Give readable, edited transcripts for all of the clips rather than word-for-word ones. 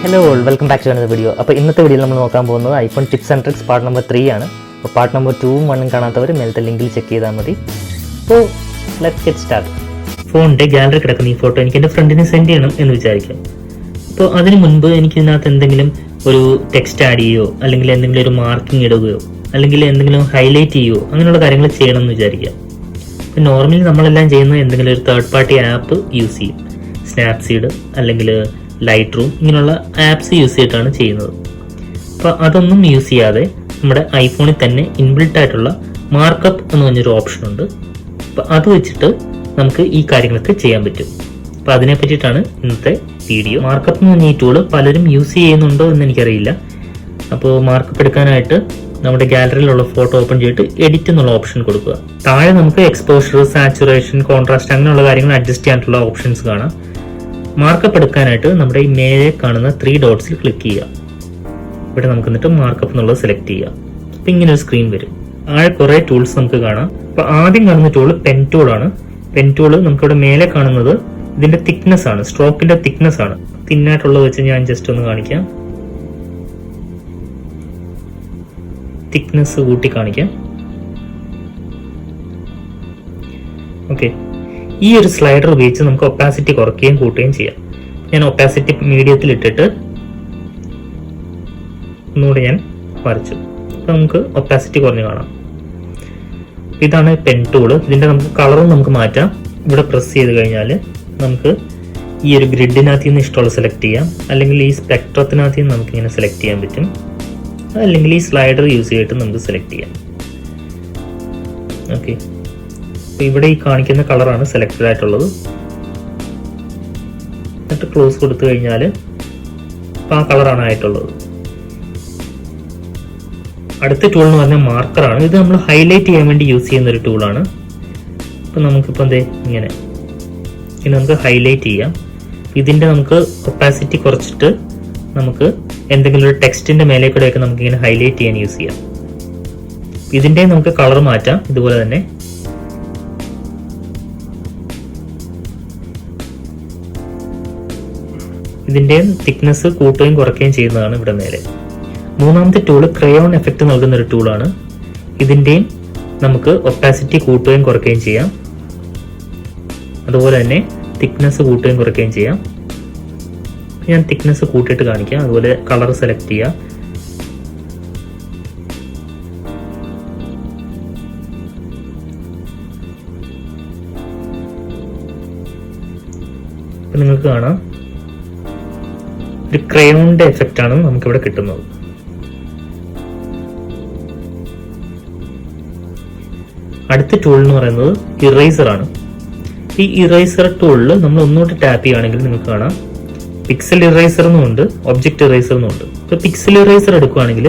Hello all, welcome back to another video. അപ്പോൾ ഇന്നത്തെ വീഡിയോയിൽ നമ്മൾ നോക്കാൻ പോകുന്നത് iPhone tips and tricks part number 3 ആണ്. അപ്പോൾ പാർട്ട് നമ്പർ 2ഉം 1ഉം കാണാത്തവർ മേലത്തെ ലിങ്കിൽ ചെക്ക് ചെയ്താൽ മതി. അപ്പോൾ ലെറ്റ്സ് ഗെറ്റ് സ്റ്റാർട്ട്. ഫോണിൻ്റെ ഗാലറി കിടക്കുന്ന ഈ ഫോട്ടോ എനിക്ക് എൻ്റെ ഫ്രണ്ടിന് സെൻഡ് ചെയ്യണം എന്ന് വിചാരിക്കാം. അപ്പോൾ അതിന് മുൻപ് എനിക്ക് ഇതിനകത്ത് എന്തെങ്കിലും ഒരു ടെക്സ്റ്റ് ആഡ് ചെയ്യുകയോ അല്ലെങ്കിൽ എന്തെങ്കിലും ഒരു മാർക്കിംഗ് ഇടുകയോ അല്ലെങ്കിൽ എന്തെങ്കിലും ഹൈലൈറ്റ് ചെയ്യുകയോ അങ്ങനെയുള്ള കാര്യങ്ങൾ ചെയ്യണം എന്ന് വിചാരിക്കാം. അപ്പോൾ നോർമലി നമ്മളെല്ലാം ചെയ്യുന്നത് എന്തെങ്കിലും ഒരു തേർഡ് പാർട്ടി ആപ്പ് യൂസ് ചെയ്യും. സ്നാപ്സീഡ് അല്ലെങ്കിൽ ലൈറ്റ് റൂം ഇങ്ങനെയുള്ള ആപ്സ് യൂസ് ചെയ്തിട്ടാണ് ചെയ്യുന്നത്. അപ്പോൾ അതൊന്നും യൂസ് ചെയ്യാതെ നമ്മുടെ ഐഫോണിൽ തന്നെ ഇൻബിൽട്ട് ആയിട്ടുള്ള മാർക്കപ്പ് എന്ന് പറഞ്ഞൊരു ഓപ്ഷൻ ഉണ്ട്. അപ്പോൾ അത് വെച്ചിട്ട് നമുക്ക് ഈ കാര്യങ്ങളൊക്കെ ചെയ്യാൻ പറ്റും. അപ്പോൾ അതിനെ പറ്റിയിട്ടാണ് ഇന്നത്തെ വീഡിയോ. മാർക്കപ്പ് എന്ന് പറഞ്ഞ ഈ ടൂള് പലരും യൂസ് ചെയ്യുന്നുണ്ടോ എന്ന് എനിക്കറിയില്ല. അപ്പോൾ മാർക്കപ്പ് എടുക്കാനായിട്ട് നമ്മുടെ ഗാലറിയിലുള്ള ഫോട്ടോ ഓപ്പൺ ചെയ്തിട്ട് എഡിറ്റ് എന്നുള്ള ഓപ്ഷൻ കൊടുക്കുക. താഴെ നമുക്ക് എക്സ്പോഷർ, സാച്ചുറേഷൻ, കോൺട്രാസ്റ്റ് അങ്ങനെയുള്ള കാര്യങ്ങൾ അഡ്ജസ്റ്റ് ചെയ്യാനുള്ള ഓപ്ഷൻസ് കാണാം. മാർക്കപ്പ് എടുക്കാനായിട്ട് നമ്മുടെ ഈ മേലെ കാണുന്ന 3 ഡോട്ട്സിൽ ക്ലിക്ക് ചെയ്യുക. ഇവിടെ നമുക്ക് എന്നിട്ട് മാർക്കപ്പ് എന്നുള്ളത് സെലക്ട് ചെയ്യുക. അപ്പം ഇങ്ങനെ ഒരു സ്ക്രീൻ വരും. താഴെ കുറേ ടൂൾസ് നമുക്ക് കാണാം. അപ്പോൾ ആദ്യം കാണുന്ന ടൂള് പെൻ ടൂളാണ്. പെൻ ടൂള് നമുക്കിവിടെ മേലെ കാണുന്നത് ഇതിന്റെ തിക്നെസ് ആണ്, സ്ട്രോക്കിന്റെ തിക്നെസ് ആണ്. തിന്നായിട്ടുള്ളത് വെച്ച് ഞാൻ ജസ്റ്റ് ഒന്ന് കാണിക്കാം. തിക്നെസ് കൂട്ടി കാണിക്കാം. ഓക്കെ, ഈ ഒരു സ്ലൈഡർ ഉപയോഗിച്ച് നമുക്ക് ഒപ്പാസിറ്റി കുറയ്ക്കുകയും കൂട്ടുകയും ചെയ്യാം. ഞാൻ ഒപ്പാസിറ്റി മീഡിയത്തിൽ ഇട്ടിട്ട് ഒന്നുകൂടി ഞാൻ വരച്ചു. അപ്പം നമുക്ക് ഒപ്പാസിറ്റി കുറഞ്ഞ് കാണാം. ഇതാണ് പെൻ ടൂള്. ഇതിന്റെ നമുക്ക് കളറും നമുക്ക് മാറ്റാം. ഇവിടെ പ്രസ് ചെയ്ത് കഴിഞ്ഞാൽ നമുക്ക് ഈ ഒരു ഗ്രിഡിനകത്ത് നിന്ന് ഇഷ്ടമുള്ള സെലക്ട് ചെയ്യാം, അല്ലെങ്കിൽ ഈ സ്പെക്ട്രത്തിനകത്ത് നിന്ന് നമുക്ക് ഇങ്ങനെ സെലക്ട് ചെയ്യാൻ പറ്റും, അല്ലെങ്കിൽ ഈ സ്ലൈഡർ യൂസ് ചെയ്തിട്ട് നമുക്ക് സെലക്ട് ചെയ്യാം. ഓക്കെ, ഇവിടെ ഈ കാണിക്കുന്ന കളറാണ് സെലക്റ്റഡ് ആയിട്ടുള്ളത്. എന്നിട്ട് ക്ലോസ് കൊടുത്തു കഴിഞ്ഞാൽ ആ കളറാണ് ആയിട്ടുള്ളത്. അടുത്ത ടൂൾ എന്ന് പറഞ്ഞാൽ മാർക്കറാണ്. ഇത് നമ്മൾ ഹൈലൈറ്റ് ചെയ്യാൻ വേണ്ടി യൂസ് ചെയ്യുന്ന ഒരു ടൂളാണ്. അപ്പം നമുക്കിപ്പോൾ ഇങ്ങനെ നമുക്ക് ഹൈലൈറ്റ് ചെയ്യാം. ഇതിൻ്റെ നമുക്ക് ഒപ്പാസിറ്റി കുറച്ചിട്ട് നമുക്ക് എന്തെങ്കിലും ഒരു ടെക്സ്റ്റിന്റെ മേലെ കൂടെയൊക്കെ നമുക്ക് ഇങ്ങനെ ഹൈലൈറ്റ് ചെയ്യാൻ യൂസ് ചെയ്യാം. ഇതിൻ്റെ നമുക്ക് കളർ മാറ്റാം. ഇതുപോലെ തന്നെ ഇതിന്റെ തിക്നെസ് കൂട്ടുകയും കുറയ്ക്കുകയും ചെയ്യുന്നതാണ് ഇവിടെ മേലെ. മൂന്നാമത്തെ ടൂള് ക്രയോൺ എഫക്റ്റ് നൽകുന്ന ഒരു ടൂളാണ്. ഇതിന്റെയും നമുക്ക് ഒപ്പാസിറ്റി കൂട്ടുകയും കുറയ്ക്കുകയും ചെയ്യാം. അതുപോലെ തന്നെ തിക്നെസ് കൂട്ടുകയും കുറയ്ക്കുകയും ചെയ്യാം. ഞാൻ തിക്നെസ് കൂട്ടിയിട്ട് കാണിക്കാം. അതുപോലെ കളർ സെലക്ട് ചെയ്യാം. ഇപ്പൊ നിങ്ങൾക്ക് കാണാം ഒരു ക്രയോണിന്റെ എഫക്റ്റ് ആണ് നമുക്കിവിടെ കിട്ടുന്നത്. അടുത്ത ടൂൾ എന്ന് പറയുന്നത് ഇറേസർ ആണ്. ഈ ഇറേസർ ടൂളിൽ നമ്മൾ ഒന്നുകൂടി ടാപ്പ് ചെയ്യുകയാണെങ്കിൽ നിങ്ങൾക്ക് കാണാം പിക്സൽ ഇറേസർ എന്നുണ്ട്, ഒബ്ജക്റ്റ് ഇറേസർ എന്നുണ്ട്. ഇപ്പൊ പിക്സൽ ഇറേസർ എടുക്കുകയാണെങ്കിൽ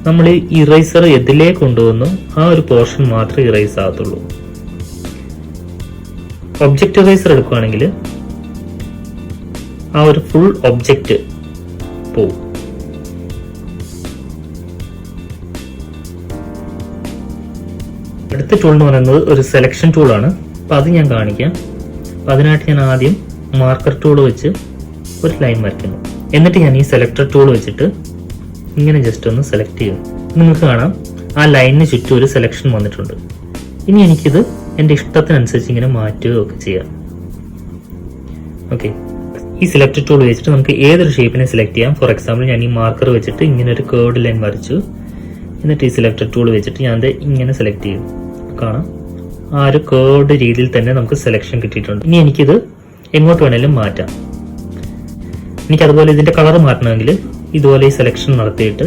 നമ്മൾ ഈ ഇറേസർ എതിലേക്ക് കൊണ്ടുവന്നു ആ ഒരു പോർഷൻ മാത്രമേ ഇറേസ് ആകത്തുള്ളൂ. ഒബ്ജക്റ്റ് ഇറേസർ എടുക്കുകയാണെങ്കിൽ ആ ഒരു ഫുൾ ഒബ്ജക്റ്റ് പോവും. അടുത്ത ടൂൾ എന്ന് പറയുന്നത് ഒരു സെലക്ഷൻ ടൂളാണ്. അപ്പം അത് ഞാൻ കാണിക്കാം. അപ്പം അതിനായിട്ട് ഞാൻ ആദ്യം മാർക്കർ ടൂൾ വെച്ച് ഒരു ലൈൻ വരയ്ക്കുന്നു. എന്നിട്ട് ഞാൻ ഈ സെലക്ടർ ടൂൾ വെച്ചിട്ട് ഇങ്ങനെ ജസ്റ്റ് ഒന്ന് സെലക്ട് ചെയ്യുന്നു. നിങ്ങൾക്ക് കാണാം ആ ലൈനിന് ചുറ്റും ഒരു സെലക്ഷൻ വന്നിട്ടുണ്ട്. ഇനി എനിക്കിത് എൻ്റെ ഇഷ്ടത്തിനനുസരിച്ച് ഇങ്ങനെ മാറ്റുകയോ ഒക്കെ ചെയ്യാം. ഓക്കെ, ഈ സെലക്ട് ടൂൾ വെച്ചിട്ട് നമുക്ക് ഏതൊരു ഷേപ്പിനെ സെലക്ട് ചെയ്യാം. ഫോർ എക്സാമ്പിൾ ഞാൻ ഈ മാർക്കർ വെച്ചിട്ട് ഇങ്ങനെ ഒരു കേർഡ് ലൈൻ വരച്ചു. എന്നിട്ട് ഈ സെലക്ട് ടൂൾ വെച്ചിട്ട് ഞാൻ ഇങ്ങനെ സെലക്ട് ചെയ്യും. കാണാം ആ ഒരു കേർഡ് രീതിയിൽ തന്നെ നമുക്ക് സെലക്ഷൻ കിട്ടിയിട്ടുണ്ട്. ഇനി എനിക്കിത് എങ്ങോട്ട് വേണേലും മാറ്റാം. എനിക്കതുപോലെ ഇതിന്റെ കളർ മാറ്റണമെങ്കിൽ ഇതുപോലെ ഈ സെലക്ഷൻ നടത്തിയിട്ട്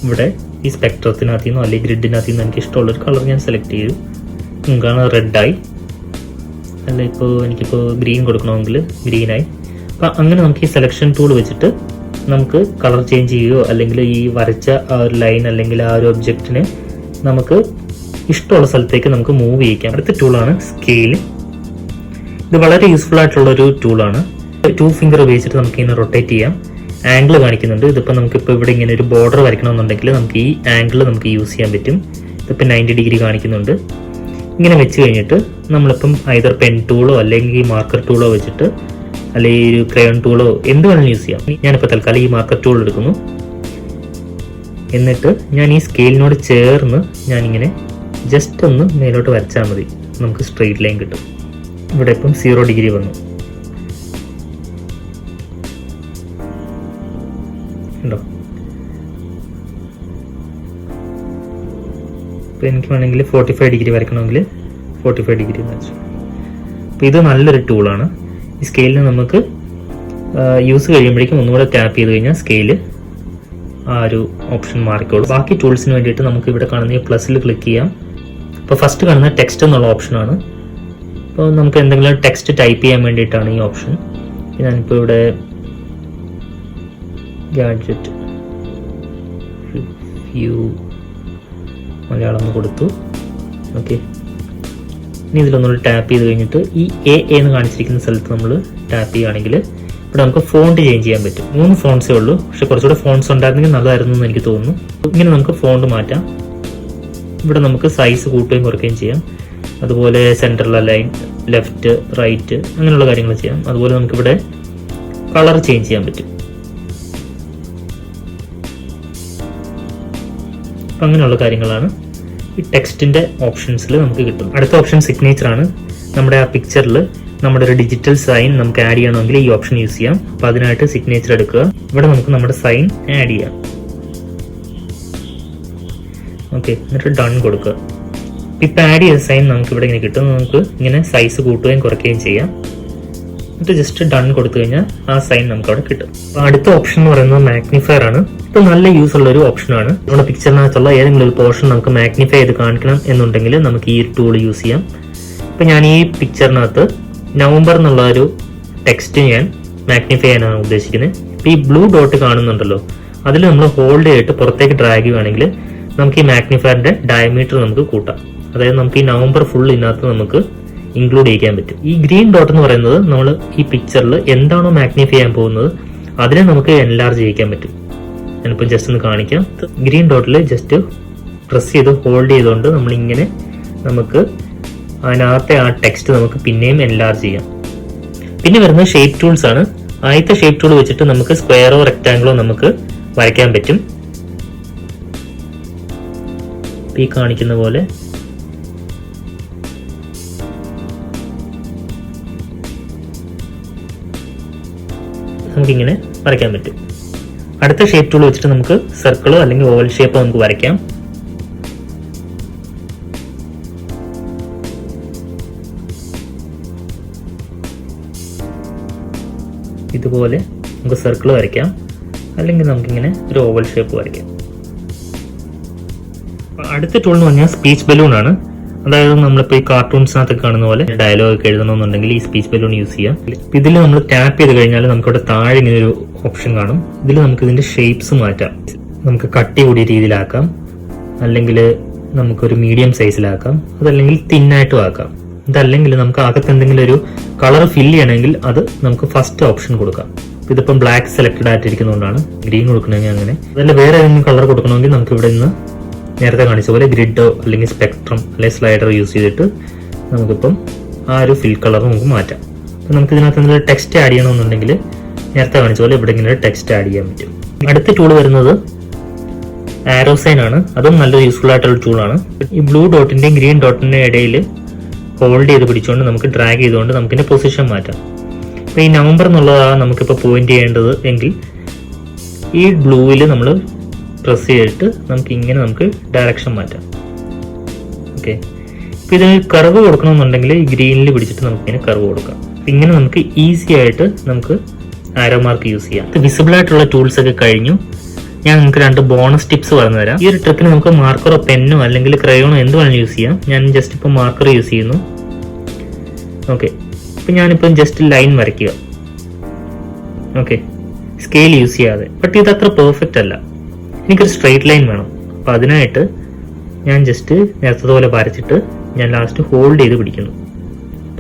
ഇവിടെ ഈ സ്പെക്ട്രത്തിനകത്ത് നിന്നോ അല്ലെങ്കിൽ ഗ്രിഡിനകത്ത് നിന്നോ എനിക്ക് ഇഷ്ടമുള്ളൊരു കളർ ഞാൻ സെലക്ട് ചെയ്തു. നിങ്ങൾക്കാണ് റെഡായി, അല്ല എനിക്കിപ്പോൾ ഗ്രീൻ കൊടുക്കണമെങ്കിൽ ഗ്രീനായി. അപ്പം അങ്ങനെ നമുക്ക് ഈ സെലക്ഷൻ ടൂൾ വെച്ചിട്ട് നമുക്ക് കളർ ചേഞ്ച് ചെയ്യുകയോ അല്ലെങ്കിൽ ഈ വരച്ച ആ ഒരു ലൈൻ അല്ലെങ്കിൽ ആ ഒരു ഒബ്ജക്റ്റിനെ നമുക്ക് ഇഷ്ടമുള്ള സ്ഥലത്തേക്ക് നമുക്ക് മൂവ് ചെയ്യിക്കാം. അടുത്ത ടൂളാണ് സ്കെയിൽ. ഇത് വളരെ യൂസ്ഫുൾ ആയിട്ടുള്ള ഒരു ടൂളാണ്. 2 ഫിംഗർ ഉപയോഗിച്ചിട്ട് നമുക്ക് ഇങ്ങനെ റൊട്ടേറ്റ് ചെയ്യാം. ആംഗിൾ കാണിക്കുന്നുണ്ട്. ഇതിപ്പോൾ നമുക്കിപ്പോൾ ഇവിടെ ഇങ്ങനെ ഒരു ബോർഡർ വരയ്ക്കണമെന്നുണ്ടെങ്കിൽ നമുക്ക് ഈ ആംഗിൾ നമുക്ക് യൂസ് ചെയ്യാൻ പറ്റും. ഇതിപ്പോൾ 90 ഡിഗ്രി കാണിക്കുന്നുണ്ട്. ഇങ്ങനെ വെച്ച് കഴിഞ്ഞിട്ട് നമ്മളിപ്പം ഐദർ പെൻ ടൂളോ അല്ലെങ്കിൽ മാർക്കർ ടൂളോ വെച്ചിട്ട് അല്ലെങ്കിൽ ഒരു ക്രയോൺ ടൂളോ എന്ത് വേണമെങ്കിലും യൂസ് ചെയ്യാം. ഞാനിപ്പോൾ തൽക്കാലം ഈ മാർക്കർ ടൂൾ എടുക്കുന്നു. എന്നിട്ട് ഞാൻ ഈ സ്കെയിലിനോട് ചേർന്ന് ഞാനിങ്ങനെ ജസ്റ്റ് ഒന്ന് മേലോട്ട് വരച്ചാൽ മതി, നമുക്ക് സ്ട്രെയിറ്റ് ലൈൻ കിട്ടും. ഇവിടെ ഇപ്പം 0 ഡിഗ്രി വന്നു ഉണ്ടോ. ഇപ്പം എനിക്ക് വേണമെങ്കിൽ 45 ഡിഗ്രി വരയ്ക്കണമെങ്കിൽ 45 ഡിഗ്രി വരച്ചു. അപ്പോൾ ഇത് നല്ലൊരു ടൂളാണ്. ഈ സ്കെയിലിന് നമുക്ക് യൂസ് കഴിയുമ്പോഴേക്കും ഒന്നുകൂടെ ടാപ്പ് ചെയ്ത് കഴിഞ്ഞാൽ സ്കെയില് ആ ഒരു ഓപ്ഷൻ മാറിക്കോളും. ബാക്കി ടൂൾസിന് വേണ്ടിയിട്ട് നമുക്ക് ഇവിടെ കാണുന്ന ഈ പ്ലസിൽ ക്ലിക്ക് ചെയ്യാം. അപ്പോൾ ഫസ്റ്റ് കാണുന്ന ടെക്സ്റ്റ് എന്നുള്ള ഓപ്ഷനാണ്. അപ്പോൾ നമുക്ക് എന്തെങ്കിലും ടെക്സ്റ്റ് ടൈപ്പ് ചെയ്യാൻ വേണ്ടിയിട്ടാണ് ഈ ഓപ്ഷൻ. ഞാനിപ്പോൾ ഇവിടെ ഗാഡ്ജറ്റ് വ്യൂ മലയാളം കൊടുത്തു. ഓക്കെ, ഇനി ഇതിലൊന്നുകൂടി ടാപ്പ് ചെയ്ത് കഴിഞ്ഞിട്ട് ഈ എ എന്ന് കാണിച്ചിരിക്കുന്ന സ്ഥലത്ത് നമ്മൾ ടാപ്പ് ചെയ്യുകയാണെങ്കിൽ ഇവിടെ നമുക്ക് ഫോണ്ട് ചേഞ്ച് ചെയ്യാൻ പറ്റും. 3 ഫോൺസേ ഉള്ളൂ, പക്ഷെ കുറച്ചുകൂടെ ഫോൺസ് ഉണ്ടായിരുന്നെങ്കിൽ നല്ലതായിരുന്നു എന്ന് എനിക്ക് തോന്നുന്നു. ഇങ്ങനെ നമുക്ക് ഫോണ്ട് മാറ്റാം. ഇവിടെ നമുക്ക് സൈസ് കൂട്ടുകയും കുറയ്ക്കുകയും ചെയ്യാം. അതുപോലെ സെൻറ്ററിൽ അലൈൻ, ലെഫ്റ്റ്, റൈറ്റ് അങ്ങനെയുള്ള കാര്യങ്ങൾ ചെയ്യാം. അതുപോലെ നമുക്കിവിടെ കളർ ചേഞ്ച് ചെയ്യാൻ പറ്റും. അപ്പം അങ്ങനെയുള്ള കാര്യങ്ങളാണ് ഈ ടെക്സ്റ്റിൻ്റെ ഓപ്ഷൻസിൽ നമുക്ക് കിട്ടും. അടുത്ത ഓപ്ഷൻ സിഗ്നേച്ചർ ആണ്. നമ്മുടെ ആ പിക്ചറിൽ നമ്മുടെ ഒരു ഡിജിറ്റൽ സൈൻ നമുക്ക് ആഡ് ചെയ്യണമെങ്കിൽ ഈ ഓപ്ഷൻ യൂസ് ചെയ്യാം. അപ്പോൾ അതിനായിട്ട് സിഗ്നേച്ചർ എടുക്കുക. ഇവിടെ നമുക്ക് നമ്മുടെ സൈൻ ആഡ് ചെയ്യാം. ഓക്കെ, എന്നിട്ട് ഡൺ കൊടുക്കുക. ഇപ്പം ആഡ് ചെയ്ത സൈൻ നമുക്ക് ഇവിടെ ഇങ്ങനെ കിട്ടും. നമുക്ക് ഇങ്ങനെ സൈസ് കൂട്ടുകയും കുറയ്ക്കുകയും ചെയ്യാം. എന്നിട്ട് ജസ്റ്റ് ഡൺ കൊടുത്തു കഴിഞ്ഞാൽ ആ സൈൻ നമുക്ക് അവിടെ കിട്ടും. അടുത്ത ഓപ്ഷൻ എന്ന് പറയുന്നത് മാഗ്നിഫയർ ആണ്. ഇത് നല്ല യൂസ് ഉള്ള ഒരു ഓപ്ഷനാണ്. നമ്മുടെ പിക്ചറിനകത്തുള്ള ഏതെങ്കിലും ഒരു പോർഷൻ നമുക്ക് മാഗ്നിഫൈ ചെയ്ത് കാണിക്കണം എന്നുണ്ടെങ്കിൽ നമുക്ക് ഈ ടൂൾ യൂസ് ചെയ്യാം. ഇപ്പം ഞാൻ ഈ പിക്ചറിനകത്ത് നവംബർ എന്നുള്ള ഒരു ടെക്സ്റ്റ് ഞാൻ മാഗ്നിഫൈ ചെയ്യാനാണ് ഉദ്ദേശിക്കുന്നത്. ഇപ്പം ഈ ബ്ലൂ ഡോട്ട് കാണുന്നുണ്ടല്ലോ, അതിൽ നമ്മൾ ഹോൾഡ് ചെയ്തിട്ട് പുറത്തേക്ക് ഡ്രാഗ് ചെയ്യുകയാണെങ്കിൽ നമുക്ക് ഈ മാഗ്നിഫയറിന്റെ ഡയമീറ്റർ നമുക്ക് കൂട്ടാം. അതായത് നമുക്ക് ഈ നവംബർ ഫുൾ ഇതിനകത്ത് നമുക്ക് ഇൻക്ലൂഡ് ചെയ്യാൻ പറ്റും. ഈ ഗ്രീൻ ഡോട്ട് എന്ന് പറയുന്നത് നമ്മൾ ഈ പിക്ചറിൽ എന്താണോ മാഗ്നിഫൈ ചെയ്യാൻ പോകുന്നത് അതിനെ നമുക്ക് എൻലാർജ് ചെയ്യിക്കാൻ പറ്റും. ഞാനിപ്പോൾ ജസ്റ്റ് ഒന്ന് കാണിക്കാം. ഗ്രീൻ ഡോട്ടിൽ ജസ്റ്റ് പ്രസ് ചെയ്ത് ഹോൾഡ് ചെയ്തുകൊണ്ട് നമ്മളിങ്ങനെ നമുക്ക് അതിനകത്തെ ആ ടെക്സ്റ്റ് നമുക്ക് പിന്നെയും എൻലാർജ് ചെയ്യാം. പിന്നെ വരുന്നത് ഷേപ്പ് ടൂൾസ് ആണ്. ആദ്യത്തെ ഷേപ്പ് ടൂൾ വെച്ചിട്ട് നമുക്ക് സ്ക്വയറോ റെക്ടാങ്കിളോ നമുക്ക് വരയ്ക്കാൻ പറ്റും. ഈ കാണിക്കുന്ന പോലെ നമുക്കിങ്ങനെ വരയ്ക്കാൻ പറ്റും. അടുത്ത ഷേപ്പ് ടൂൾ വെച്ചിട്ട് നമുക്ക് സർക്കിളോ അല്ലെങ്കിൽ ഓവൽ ഷേപ്പോ നമുക്ക് വരയ്ക്കാം. ഇതുപോലെ നമുക്ക് സർക്കിൾ വരയ്ക്കാം, അല്ലെങ്കിൽ നമുക്കിങ്ങനെ ഒരു ഓവൽ ഷേപ്പ് വരയ്ക്കാം. അടുത്ത ടൂൾ എന്ന് പറഞ്ഞാൽ സ്പീച്ച് ബലൂൺ ആണ്. അതായത് നമ്മളിപ്പോൾ ഈ കാർട്ടൂൺസിനകത്തൊക്കെ കാണുന്ന പോലെ ഡയലോഗ് ഒക്കെ എഴുതണമെന്നുണ്ടെങ്കിൽ ഈ സ്പീച്ച് ബലൂൺ യൂസ് ചെയ്യാം. ഇതിൽ നമ്മൾ ടാപ്പ് ചെയ്ത് കഴിഞ്ഞാൽ നമുക്കിവിടെ താഴെ ഇങ്ങനെ ഒരു ഓപ്ഷൻ കാണും. ഇതിൽ നമുക്ക് ഇതിന്റെ ഷേപ്സ് മാറ്റാം. നമുക്ക് കട്ടി കൂടിയ രീതിയിലാക്കാം, അല്ലെങ്കിൽ നമുക്കൊരു മീഡിയം സൈസിലാക്കാം, അതല്ലെങ്കിൽ തിന്നായിട്ടും ആക്കാം. ഇതല്ലെങ്കിൽ നമുക്ക് അകത്ത് എന്തെങ്കിലും ഒരു കളർ ഫില്ല് ചെയ്യണമെങ്കിൽ അത് നമുക്ക് ഫസ്റ്റ് ഓപ്ഷൻ കൊടുക്കാം. ഇതിപ്പം ബ്ലാക്ക് സെലക്റ്റഡ് ആയിട്ടിരിക്കുന്നതുകൊണ്ടാണ് ഗ്രീൻ കൊടുക്കണമെങ്കിൽ അങ്ങനെ. അതല്ല വേറെ ഏതെങ്കിലും കളർ കൊടുക്കണമെങ്കിൽ നമുക്ക് ഇവിടെ നിന്ന് നേരത്തെ കാണിച്ച പോലെ ഗ്രിഡോ അല്ലെങ്കിൽ സ്പെക്ട്രം അല്ലെങ്കിൽ സ്ലൈഡർ യൂസ് ചെയ്തിട്ട് നമുക്കിപ്പം ആ ഒരു ഫിൽ കളർ നമുക്ക് മാറ്റാം. അപ്പം നമുക്ക് ഇതിനകത്ത് എന്തെങ്കിലും ടെക്സ്റ്റ് ആഡ് ചെയ്യണമെന്നുണ്ടെങ്കിൽ നേരത്തെ കാണിച്ച പോലെ ഇവിടെ ഇങ്ങനെ ടെക്സ്റ്റ് ആഡ് ചെയ്യാൻ പറ്റും. അടുത്ത ടൂൾ വരുന്നത് ആരോ സൈൻ ആണ്. അതും നല്ല യൂസ്ഫുൾ ആയിട്ടുള്ള ടൂളാണ്. ഈ ബ്ലൂ ഡോട്ടിന്റെയും ഗ്രീൻ ഡോട്ടിന്റെയും ഇടയിൽ ഹോൾഡ് ചെയ്ത് പിടിച്ചുകൊണ്ട് നമുക്ക് ഡ്രാഗ് ചെയ്തുകൊണ്ട് നമുക്കിന്റെ പൊസിഷൻ മാറ്റാം. അപ്പോൾ ഈ നവംബർ എന്നുള്ളതാണ് നമുക്കിപ്പോൾ പോയിന്റ് ചെയ്യേണ്ടത് എങ്കിൽ ഈ ബ്ലൂവിൽ നമ്മൾ പ്രസ് ചെയ്തിട്ട് നമുക്ക് ഡയറക്ഷൻ മാറ്റാം. ഓക്കെ, ഇപ്പോൾ ഇതിന് കർവ് കൊടുക്കണമെന്നുണ്ടെങ്കിൽ ഈ ഗ്രീനിൽ പിടിച്ചിട്ട് നമുക്കിങ്ങനെ കർവ് കൊടുക്കാം. ഇങ്ങനെ നമുക്ക് ഈസി ആയിട്ട് നമുക്ക് ആരോ മാർക്ക് യൂസ് ചെയ്യാം. ഇത് വിസിബിൾ ആയിട്ടുള്ള ടൂൾസ് ഒക്കെ കഴിഞ്ഞു. ഞാൻ നിങ്ങൾക്ക് 2 ബോണസ് ടിപ്സ് പറഞ്ഞു തരാം. ഈ ഒരു ട്രിക്കിന് നമുക്ക് മാർക്കറോ പെന്നോ അല്ലെങ്കിൽ ക്രയോണോ എന്ത് വേണമെങ്കിലും യൂസ് ചെയ്യാം. ഞാൻ ജസ്റ്റ് ഇപ്പോൾ മാർക്കർ യൂസ് ചെയ്യുന്നു. ഓക്കെ, ഇപ്പം ഞാനിപ്പം ജസ്റ്റ് ലൈൻ വരയ്ക്കുക. ഓക്കെ, സ്കെയിൽ യൂസ് ചെയ്യാതെ. ബട്ട് ഇത് അത്ര പെർഫെക്റ്റ് അല്ല. എനിക്കൊരു സ്ട്രെയിറ്റ് ലൈൻ വേണം. അപ്പം അതിനായിട്ട് ഞാൻ ജസ്റ്റ് നേരത്തെ പോലെ വരച്ചിട്ട് ഞാൻ ലാസ്റ്റ് ഹോൾഡ് ചെയ്ത് പിടിക്കുന്നു.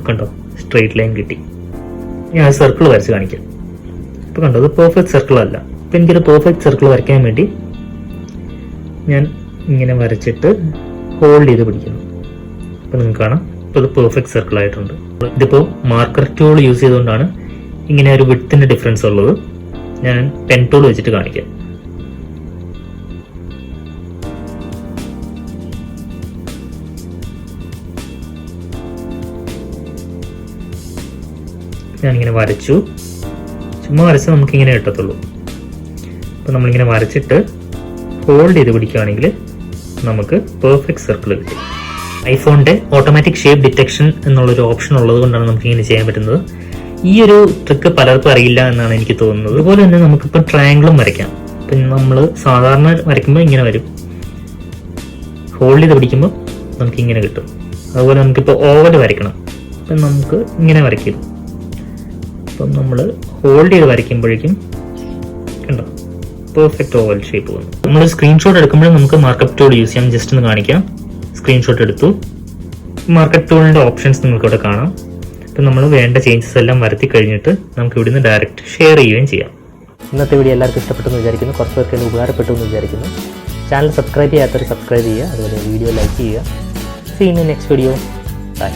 കണ്ടോ, സ്ട്രെയിറ്റ് ലൈൻ കിട്ടി. ഞാൻ സർക്കിൾ വരച്ച് കാണിക്കാം. ഇപ്പം കണ്ടോ, അത് പെർഫെക്റ്റ് സർക്കിൾ അല്ല. അപ്പം എനിക്കൊരു പെർഫെക്റ്റ് സർക്കിൾ വരയ്ക്കാൻ വേണ്ടി ഞാൻ ഇങ്ങനെ വരച്ചിട്ട് ഹോൾഡ് ചെയ്ത് പിടിക്കുന്നു. അപ്പം നിങ്ങൾക്ക് കാണാം, ഇപ്പോൾ ഇത് പെർഫെക്റ്റ് സർക്കിൾ ആയിട്ടുണ്ട്. ഇതിപ്പോൾ മാർക്കർ ടൂൾ യൂസ് ചെയ്തുകൊണ്ടാണ് ഇങ്ങനെ ഒരു വിഡ്ത്തിന്റെ ഡിഫറൻസ് ഉള്ളത് ഞാൻ പെൻ ടൂൾ വെച്ചിട്ട് കാണിക്കാം. ഞാനിങ്ങനെ വരച്ചു, ചുമ്മാ വരച്ചാൽ നമുക്കിങ്ങനെ കിട്ടത്തുള്ളൂ. അപ്പം നമ്മളിങ്ങനെ വരച്ചിട്ട് ഹോൾഡ് ചെയ്ത് പിടിക്കുകയാണെങ്കിൽ നമുക്ക് പെർഫെക്റ്റ് സർക്കിൾ കിട്ടും. ഐഫോണിൻ്റെ ഓട്ടോമാറ്റിക് ഷേപ്പ് ഡിറ്റക്ഷൻ എന്നുള്ളൊരു ഓപ്ഷൻ ഉള്ളത് കൊണ്ടാണ് നമുക്ക് ഇങ്ങനെ ചെയ്യാൻ പറ്റുന്നത്. ഈ ഒരു ട്രിക്ക് പലർക്കും അറിയില്ല എന്നാണ് എനിക്ക് തോന്നുന്നത്. അതുപോലെ തന്നെ നമുക്കിപ്പോൾ ട്രയാങ്കിളും വരയ്ക്കാം. ഇപ്പം നമ്മൾ സാധാരണ വരയ്ക്കുമ്പോൾ ഇങ്ങനെ വരും, ഹോൾഡ് ചെയ്ത് പിടിക്കുമ്പോൾ നമുക്ക് ഇങ്ങനെ കിട്ടും. അതുപോലെ നമുക്കിപ്പോൾ ഓവൽ വരയ്ക്കണം, അപ്പം നമുക്ക് ഇങ്ങനെ വരയ്ക്കും. അപ്പം നമ്മൾ ഹോൾഡ് ചെയ്ത് വരയ്ക്കുമ്പോഴേക്കും കണ്ടോ പെർഫെക്റ്റ് ഓവൽ ഷേപ്പ് വന്നു. നമ്മൾ സ്ക്രീൻഷോട്ട് എടുക്കുമ്പോൾ നമുക്ക് മാർക്കപ്പ് ടൂൾ യൂസ് ചെയ്യാം. ജസ്റ്റ് ഒന്ന് കാണിക്കാം. സ്ക്രീൻഷോട്ട് എടുത്തു, മാർക്കപ്പ് ടൂളിൻ്റെ ഓപ്ഷൻസ് നിങ്ങൾക്ക് ഇവിടെ കാണാം. അപ്പം നമ്മൾ വേണ്ട ചേഞ്ചസ് എല്ലാം വരുത്തി കഴിഞ്ഞിട്ട് നമുക്ക് ഇവിടുന്ന് ഡയറക്റ്റ് ഷെയർ ചെയ്യുകയും ചെയ്യാം. ഇന്നത്തെ വീഡിയോ എല്ലാവർക്കും ഇഷ്ടപ്പെട്ടെന്ന് വിചാരിക്കുന്നു. കുറച്ച് പേർക്ക് എന്നെ ഉപകാരപ്പെട്ടു എന്ന് വിചാരിക്കുന്നു. ചാനൽ സബ്സ്ക്രൈബ് ചെയ്യാത്തവർ സബ്സ്ക്രൈബ് ചെയ്യുക, അതുപോലെ വീഡിയോ ലൈക്ക് ചെയ്യുക. See in next video. By.